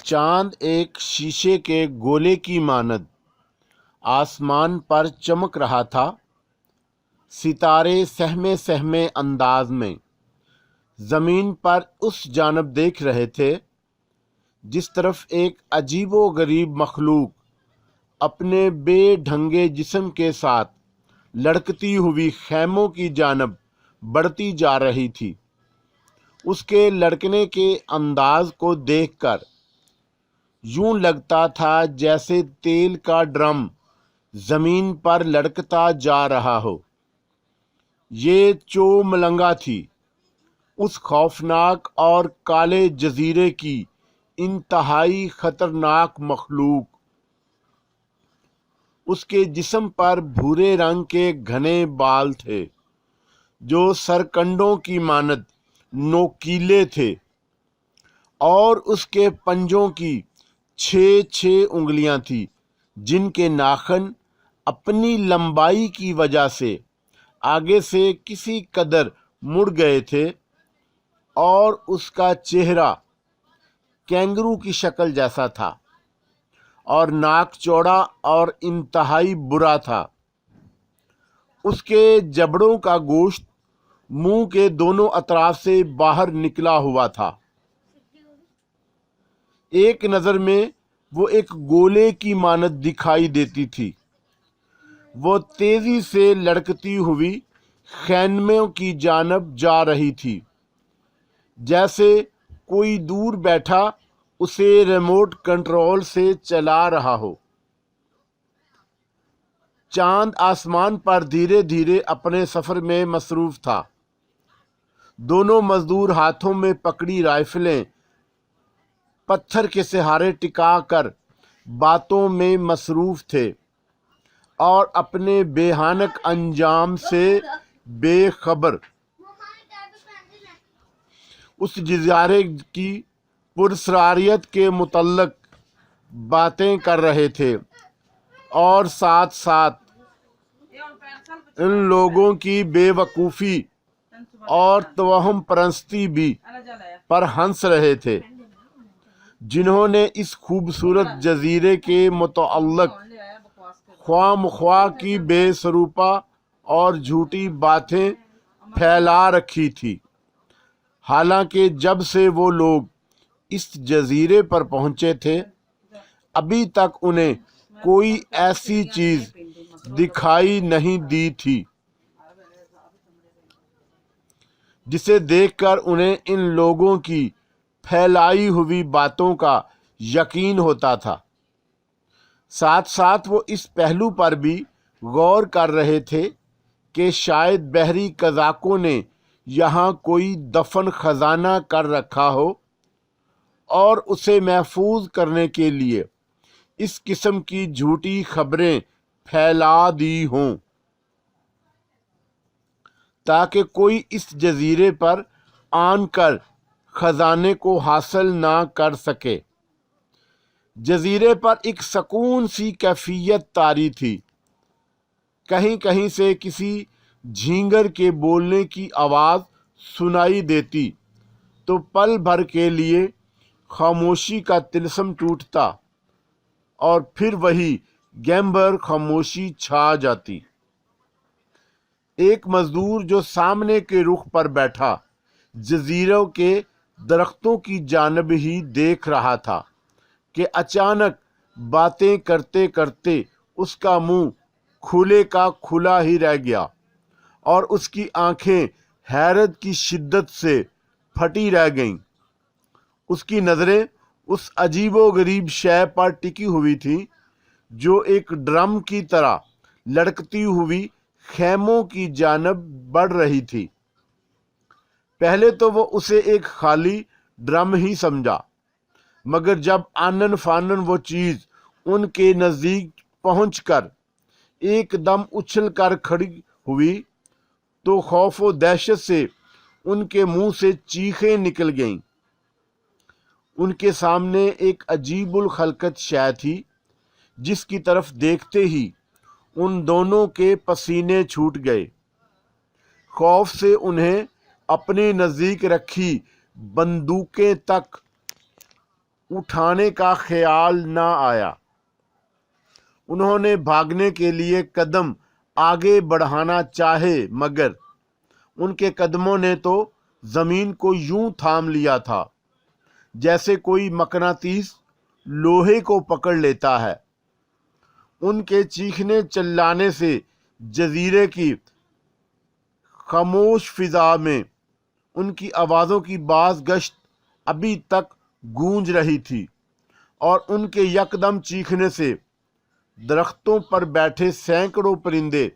चांद एक शीशे के गोले की मानद आसमान पर चमक रहा था। सितारे सहमे सहमे अंदाज में ज़मीन पर उस जानब देख रहे थे जिस तरफ एक अजीबो गरीब मखलूक अपने बेढंगे जिस्म के साथ लड़कती हुई खैमों की जानब बढ़ती जा रही थी। उसके लड़कने के अंदाज को देखकर यूं लगता था जैसे तेल का ड्रम ज़मीन पर लड़कता जा रहा हो। ये चोमलंगा थी, उस खौफनाक और काले जजीरे की इंतहाई खतरनाक मखलूक। उसके जिस्म पर भूरे रंग के घने बाल थे जो सरकंडों की मानद नोकीले थे, और उसके पंजों की 6 उंगलियां थी जिनके नाखन अपनी लंबाई की वजह से आगे से किसी कदर मुड़ गए थे, और उसका चेहरा कैंगरू की शक्ल जैसा था और नाक चौड़ा और इंतहाई बुरा था। उसके जबड़ों का गोश्त मुंह के दोनों अतराफ से बाहर निकला हुआ था। एक नज़र में वो एक गोले की मानद दिखाई देती थी। वो तेजी से लड़कती हुई खैमों की जानब जा रही थी, जैसे कोई दूर बैठा उसे रिमोट कंट्रोल से चला रहा हो। चांद आसमान पर धीरे धीरे अपने सफ़र में मसरूफ़ था। दोनों मजदूर हाथों में पकड़ी राइफलें पत्थर के सहारे टिका कर बातों में मसरूफ़ थे और अपने बेहानक अंजाम से बेखबर। उस जिजारे की पुरस्रारियत के मुतल्लक बातें कर रहे थे और साथ साथ इन लोगों की बेवकूफ़ी और तवहम परस्ती भी पर हंस रहे थे जिन्होंने इस खूबसूरत जजीरे के मुतअल्लिक़ ख्वामख्वाह की बेसरूपा और झूठी बातें फैला रखी थी। हालांकि जब से वो लोग इस जजीरे पर पहुंचे थे, अभी तक उन्हें कोई ऐसी चीज दिखाई नहीं दी थी जिसे देखकर उन्हें इन लोगों की फैलाई हुई बातों का यकीन होता था। साथ साथ वो इस पहलू पर भी गौर कर रहे थे कि शायद बहरी कज़ाकों ने यहाँ कोई दफन खजाना कर रखा हो और उसे महफूज करने के लिए इस किस्म की झूठी खबरें फैला दी हों ताकि कोई इस जजीरे पर आनकर खजाने को हासिल ना कर सके। जजीरे पर एक सकून सी कैफियत तारी थी। कहीं कहीं से किसी झींगर के बोलने की आवाज़ सुनाई देती तो पल भर के लिए खामोशी का तिलस्म टूटता और फिर वही गैम्बर खामोशी छा जाती। एक मजदूर जो सामने के रुख पर बैठा जजीरों के दरख्तों की जानब ही देख रहा था कि अचानक बातें करते करते उसका मुंह खुले का खुला ही रह गया और उसकी आंखें हैरत की शिद्दत से फटी रह गईं। उसकी नज़रें उस अजीबो-गरीब शय पर टिकी हुई थी जो एक ड्रम की तरह लड़कती हुई खैमों की जानब बढ़ रही थी। पहले तो वो उसे एक खाली ड्रम ही समझा, मगर जब आनन फानन वो चीज़ उनके नज़दीक पहुंचकर एकदम उछल कर खड़ी हुई तो खौफ व दहशत से उनके मुंह से चीखें निकल गईं। उनके सामने एक अजीबुल खलकत शय थी जिसकी तरफ देखते ही उन दोनों के पसीने छूट गए। खौफ से उन्हें अपने नज़दीक रखी बंदूकें तक उठाने का ख्याल न आया। उन्होंने भागने के लिए कदम आगे बढ़ाना चाहे, मगर उनके कदमों ने तो जमीन को यूं थाम लिया था जैसे कोई मकनातीस लोहे को पकड़ लेता है। उनके चीखने चिल्लाने से जजीरे की खामोश फिजा में उनकी आवाज़ों की बाज गश्त अभी तक गूंज रही थी, और उनके यकदम चीखने से दरख्तों पर बैठे सैकड़ों परिंदे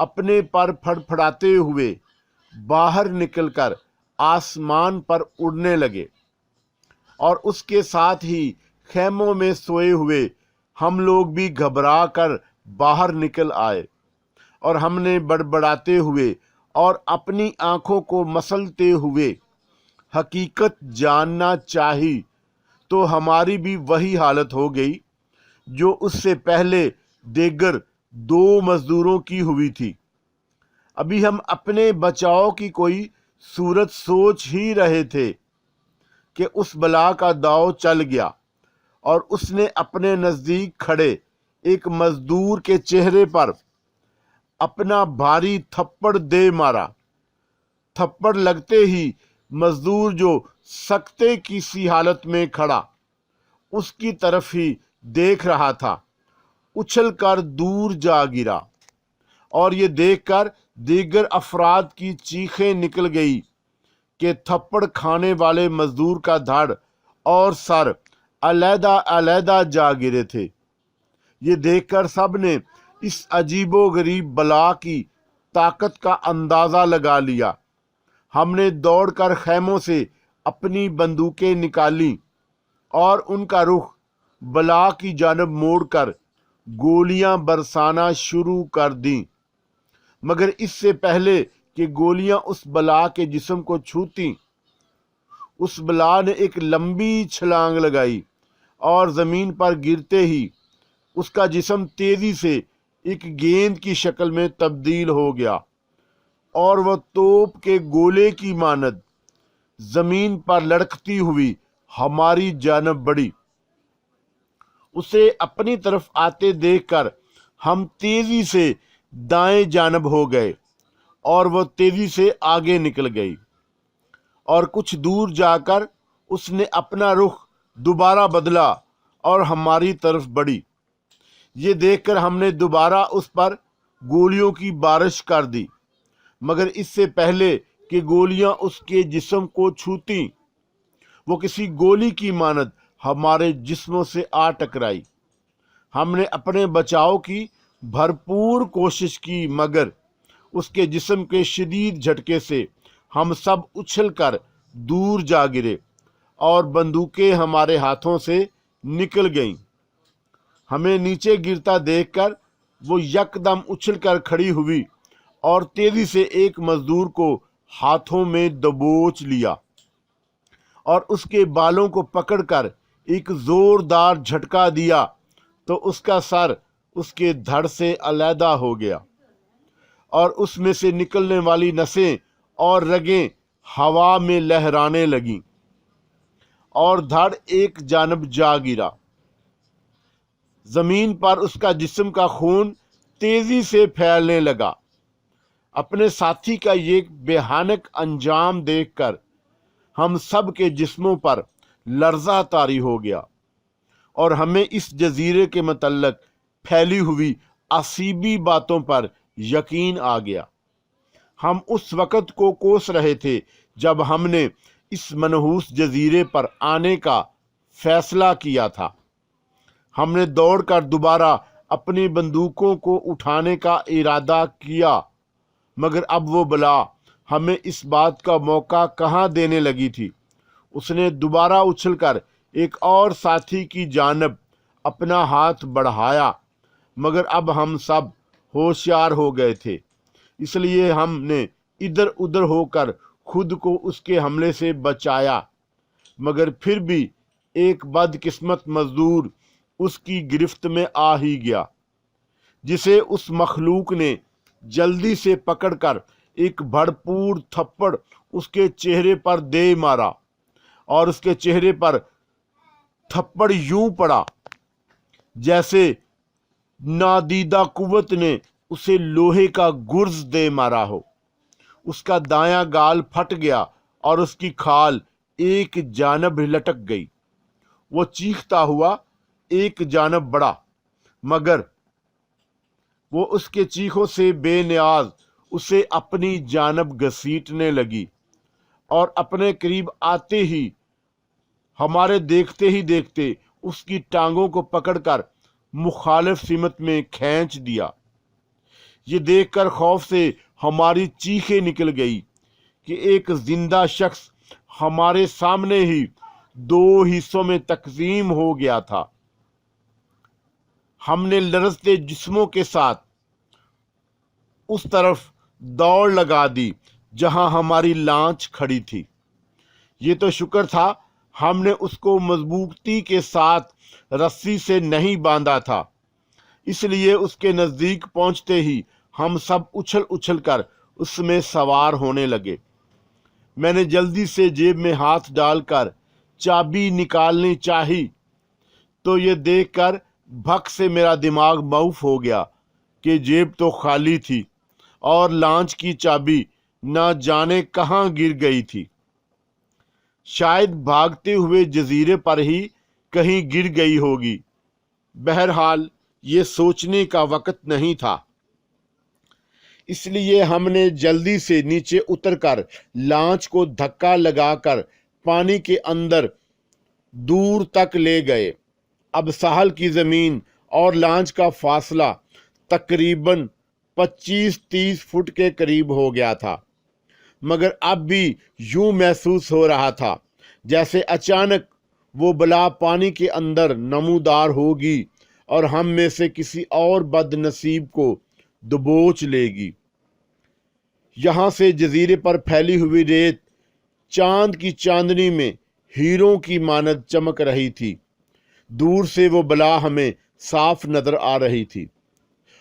अपने पर फड़फड़ाते हुए बाहर निकलकर आसमान पर उड़ने लगे, और उसके साथ ही खेमों में सोए हुए हम लोग भी घबरा कर बाहर निकल आए, और हमने बड़बड़ाते हुए और अपनी आंखों को मसलते हुए हकीकत जानना चाही, तो हमारी भी वही हालत हो गई जो उससे पहले देगर दो मजदूरों की हुई थी। अभी हम अपने बचाव की कोई सूरत सोच ही रहे थे कि उस बला का दाव चल गया, और उसने अपने नज़दीक खड़े एक मजदूर के चेहरे पर अपना भारी थप्पड़ दे मारा। थप्पड़ लगते ही मजदूर, जो सकते की सी हालत में खड़ा उसकी तरफ ही देख रहा था, उछलकर दूर जा गिरा, और ये देखकर दीगर अफराद की चीखें निकल गई कि थप्पड़ खाने वाले मजदूर का धड़ और सर अलहदा अलहदा जा गिरे थे। ये देखकर सब ने इस अजीबो गरीब बला की ताकत का अंदाज़ा लगा लिया। हमने दौड़कर खैमों से अपनी बंदूकें निकाली और उनका रुख बला की जानब मोड़कर गोलियां बरसाना शुरू कर दी, मगर इससे पहले कि गोलियां उस बला के जिस्म को छूती, उस बला ने एक लंबी छलांग लगाई, और ज़मीन पर गिरते ही उसका जिस्म तेज़ी से एक गेंद की शक्ल में तब्दील हो गया, और वह तोप के गोले की मानद ज़मीन पर लड़खती हुई हमारी जानब बढ़ी। उसे अपनी तरफ आते देखकर हम तेज़ी से दाएं जानब हो गए, और वह तेज़ी से आगे निकल गई, और कुछ दूर जाकर उसने अपना रुख दोबारा बदला और हमारी तरफ बढ़ी। ये देखकर हमने दोबारा उस पर गोलियों की बारिश कर दी, मगर इससे पहले कि गोलियां उसके जिस्म को छूती, वो किसी गोली की मानद हमारे जिस्मों से आ टकराई। हमने अपने बचाव की भरपूर कोशिश की, मगर उसके जिस्म के शदीद झटके से हम सब उछलकर दूर जा गिरे, और बंदूकें हमारे हाथों से निकल गईं। हमें नीचे गिरता देखकर वो यकदम उछलकर खड़ी हुई और तेजी से एक मजदूर को हाथों में दबोच लिया, और उसके बालों को पकड़कर एक जोरदार झटका दिया, तो उसका सर उसके धड़ से अलहदा हो गया, और उसमें से निकलने वाली नसें और रगें हवा में लहराने लगीं, और धड़ एक जानब जा गिरा। जमीन पर उसका जिस्म का खून तेजी से फैलने लगा। अपने साथी का ये बेहानक अंजाम देखकर हम सब के जिस्मों पर लर्जा तारी हो गया, और हमें इस जजीरे के मतल्लक फैली हुई असीबी बातों पर यकीन आ गया। हम उस वक़्त को कोस रहे थे जब हमने इस मनहूस जजीरे पर आने का फैसला किया था। हमने दौड़कर दोबारा अपनी बंदूकों को उठाने का इरादा किया, मगर अब वो बला हमें इस बात का मौका कहाँ देने लगी थी। उसने दोबारा उछलकर एक और साथी की जानब अपना हाथ बढ़ाया, मगर अब हम सब होशियार हो गए थे, इसलिए हमने इधर उधर होकर खुद को उसके हमले से बचाया, मगर फिर भी एक बदकिस्मत मजदूर उसकी गिरफ्त में आ ही गया, जिसे उस मखलूक ने जल्दी से पकड़कर एक भरपूर थप्पड़ उसके चेहरे पर दे मारा, और उसके चेहरे पर थप्पड़ यूं पड़ा जैसे नादीदा कुव्वत ने उसे लोहे का गुर्ज दे मारा हो। उसका दायां गाल फट गया और उसकी खाल एक जानब लटक गई। वो चीखता हुआ एक जानब बढ़ा, मगर वो उसके चीखों से बेनियाज उसे अपनी जानब घसीटने लगी और अपने करीब आते ही, हमारे देखते ही देखते, उसकी टांगों को पकड़कर मुखालिफ सिमत में खींच दिया। ये देखकर खौफ से हमारी चीखें निकल गई कि एक जिंदा शख्स हमारे सामने ही दो हिस्सों में तकसीम हो गया था। हमने लरजते जिस्मों के साथ उस तरफ दौड़ लगा दी जहां हमारी लांच खड़ी थी। ये तो शुक्र था हमने उसको मजबूती के साथ रस्सी से नहीं बांधा था, इसलिए उसके नजदीक पहुंचते ही हम सब उछल उछल कर उसमें सवार होने लगे। मैंने जल्दी से जेब में हाथ डालकर चाबी निकालनी चाही तो ये देखकर भक से मेरा दिमाग मऊफ हो गया कि जेब तो खाली थी और लांच की चाबी न जाने कहाँ गिर गई थी। शायद भागते हुए जजीरे पर ही कहीं गिर गई होगी। बहरहाल ये सोचने का वक्त नहीं था, इसलिए हमने जल्दी से नीचे उतरकर लांच को धक्का लगाकर पानी के अंदर दूर तक ले गए। अब साहल की जमीन और लांच का फासला तकरीबन 25-30 फुट के करीब हो गया था, मगर अब भी यूं महसूस हो रहा था जैसे अचानक वो बला पानी के अंदर नमूदार होगी और हम में से किसी और बदनसीब को दबोच लेगी। यहां से जजीरे पर फैली हुई रेत चांद की चांदनी में हीरों की मानद चमक रही थी। दूर से वो बला हमें साफ नजर आ रही थी।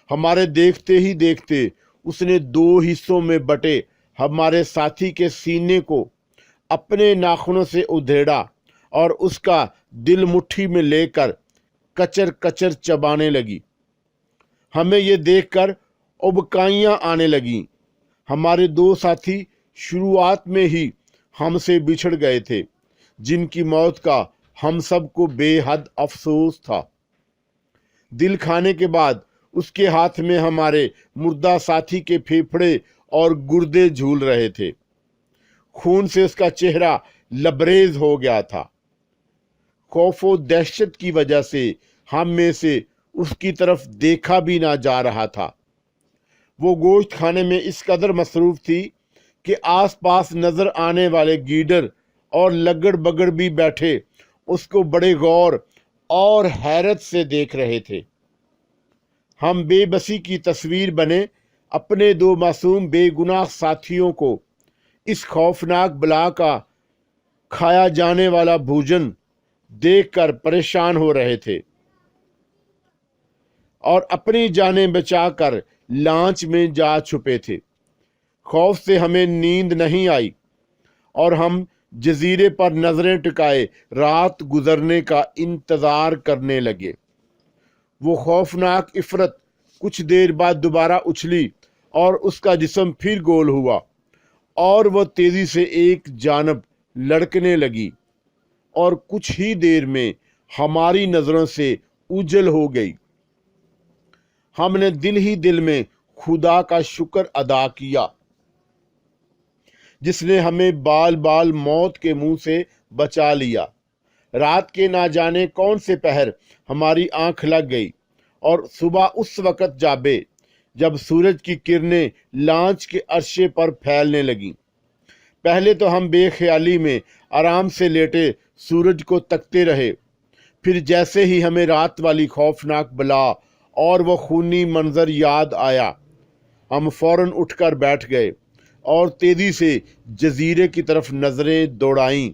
हमारे देखते ही देखते उसने दो हिस्सों में बटे हमारे साथी के सीने को अपने नाखूनों से उधेड़ा और उसका दिल मुट्ठी में लेकर कचर कचर चबाने लगी। हमें ये देखकर उबकाइयां आने लगीं। हमारे दो साथी शुरुआत में ही हमसे बिछड़ गए थे, जिनकी मौत का हम सबको बेहद अफसोस था। दिल खाने के बाद उसके हाथ में हमारे मुर्दा साथी के फेफड़े और गुर्दे झूल रहे थे। खून से उसका चेहरा लबरेज हो गया था। खौफ और दहशत की वजह से हम में से उसकी तरफ देखा भी ना जा रहा था। वो गोश्त खाने में इस कदर मसरूफ थी कि आसपास नजर आने वाले गीडर और लगड़ बगड़ भी बैठे उसको बड़े गौर और हैरत से देख रहे थे। हम बेबसी की तस्वीर बने अपने दो मासूम बेगुनाह साथियों को इस खौफनाक बला का खाया जाने वाला भोजन देखकर परेशान हो रहे थे और अपनी जानें बचाकर लांच में जा छुपे थे। खौफ से हमें नींद नहीं आई और हम जजीरे पर नजरें टिकाए रात गुजरने का इंतजार करने लगे। वो खौफनाक इफरत कुछ देर बाद दोबारा उछली और उसका जिस्म फिर गोल हुआ और वह तेजी से एक जानब लड़कने लगी और कुछ ही देर में हमारी नजरों से उजल हो गई। हमने दिल ही दिल में खुदा का शुक्र अदा किया जिसने हमें बाल बाल मौत के मुंह से बचा लिया। रात के ना जाने कौन से पहर हमारी आंख लग गई और सुबह उस वक़्त जाबे जब सूरज की किरणें लांच के अर्शे पर फैलने लगीं। पहले तो हम बेख्याली में आराम से लेटे सूरज को तकते रहे, फिर जैसे ही हमें रात वाली खौफनाक बला और वह खूनी मंजर याद आया, हम फौरन उठकर बैठ गए और तेजी से जजीरे की तरफ नजरें दौड़ाईं।